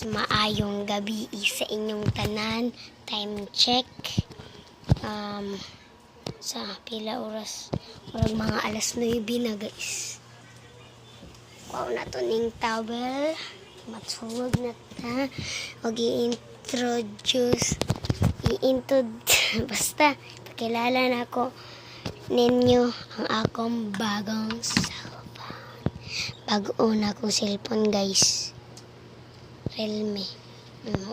Maayong gabi sa inyong tanan. Time check. Sa pila oras. Murag mga alas 9 na guys. Wow na to ning towel. Matsuwag na ta. Og basta pakilala na ako ninyo ang akong bagong cellphone. Bago na akong cellphone guys. Realme.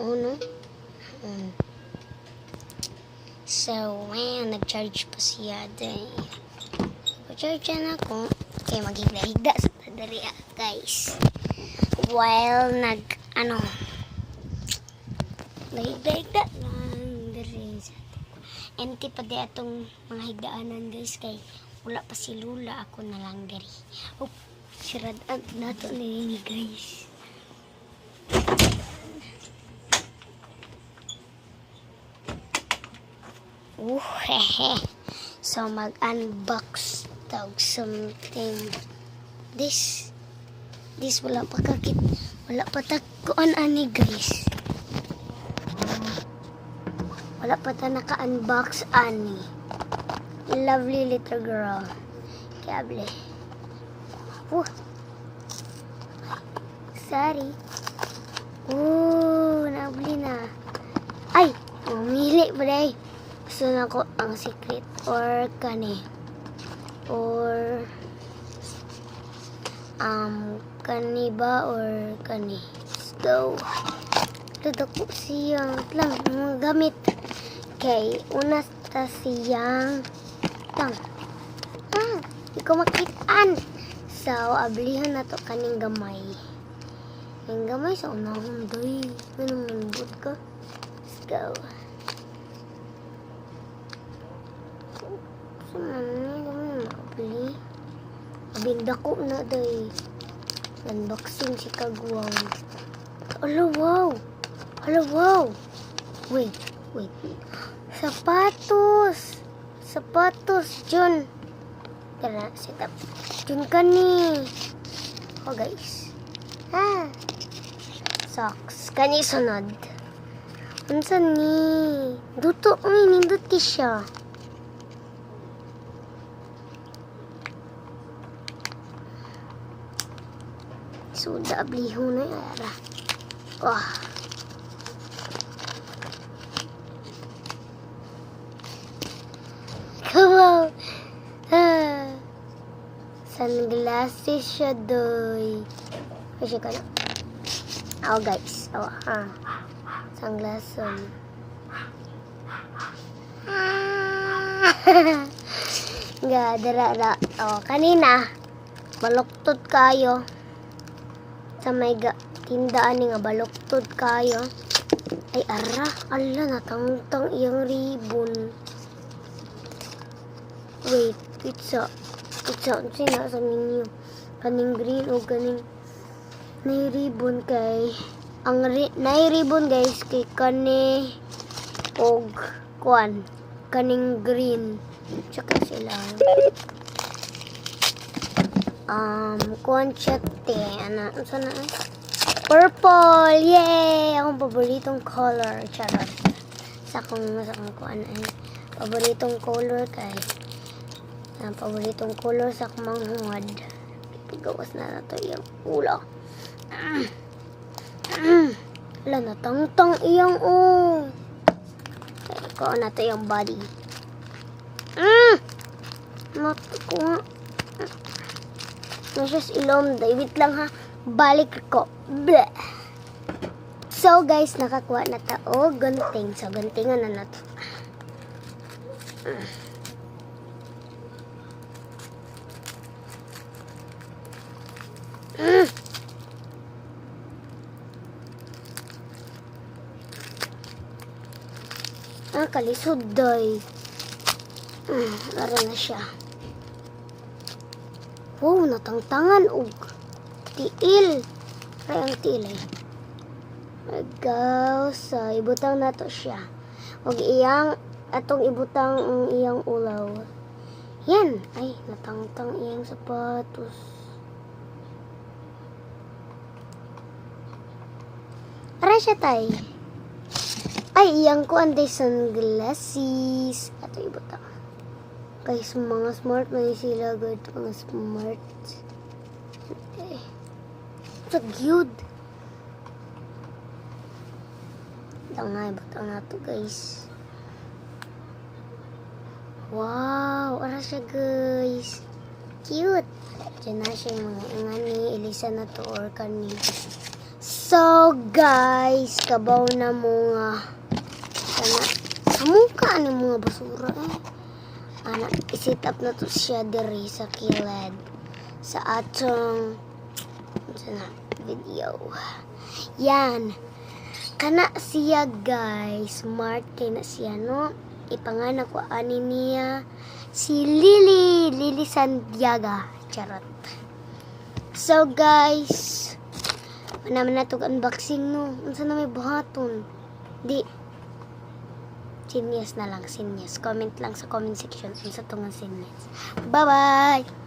Uno. So, nag-charge pa siya dahil. Nag-charge na ako. Kaya maghigda-higda sa tadari guys. While nahigda-higda lang dali sa empty pa di atong mga higdaanan guys kay wala pa si Lula, ako na lang dali. Oh, siradan nato ni guys. Hehe. So mag-unbox tawag something. This wala pa tagkuan ani guys. Wala pa ta naka-unbox ani. Lovely little girl. Kable. Sorry. Nabili na. Ay, umili pa day. Gusto na ko ang secret or kani. Or kani ba or kani. Let's go. Ito ko siyang lang mga gamit. Okay, una ta siyang lang. Di ko makitaan. So, ablihan na to kaning gamay. Yung gamay sa unahon doy. Anong nilbot ka? Let's go. Makabili. Abinda ko na day. Unboxing si Kagwang. Wow. Wait. Sapatos, Jun. Tara, set up. Jun ka ni. Guys. Socks. Kani sunod. Unsa ni? Duto, ninduti siya. Sudah abliho na yara. Wow. Sunglasses siya doy. Kasi ka na. Guys. Sunglasses. Dara. Kanina. Baloktot kayo. Sa may tindaan ni nga baloktod kayo. Ay ala natangtang iyang ribbon. Wait, pizza sina sa menu kaning green o kaning nay ribbon kay nay ribbon guys kay kani og kaning green tsaka sila conchete. Sana purple. Yay! Akong paboritong color. Charot. Sa akong paboritong color kay paboritong color sa akong manghud. Pigawas na nato yung ulo. Wala na tangtang iyang kay ko na to yung body. Mata ko nga. Nasyas ilom. Wait lang ha. Balik ko. Bleh. So guys, nakakuha na tao. Gunting. So guntingan na nato. Kalisod doy. Laro na siya. Wow, natangtangan og tiil. Ay, ang tiil eh. So, ibutang nato siya. Og atong ibutang ang iyang ulaw. Yan. Ay, natangtang iyang sapatos. Ara siya tay. Ay, iyang ko anday sunglasses. Ato ibutang. Guys, mga smart man sila good. Mga smart. Okay. So cute. Tangay, ibutang na to guys. Wow, ara siya guys. Cute. Diyan na siya yung mga ingani. Elisa na to or kani. So guys, kabaw na mga sana kamuka ni mga basura ana isit up na to siya diri sa kilid sa atong sana video. Yan. Kana siya guys, smart kay na siya no. Ipanganak ko ani niya si Lily Santiago. Charot. So guys, naman na itong unboxing no. Unsa na may buhaton? Di. Sinyas na lang, sinyas. Comment lang sa comment section unsa itong sinyas. Bye-bye!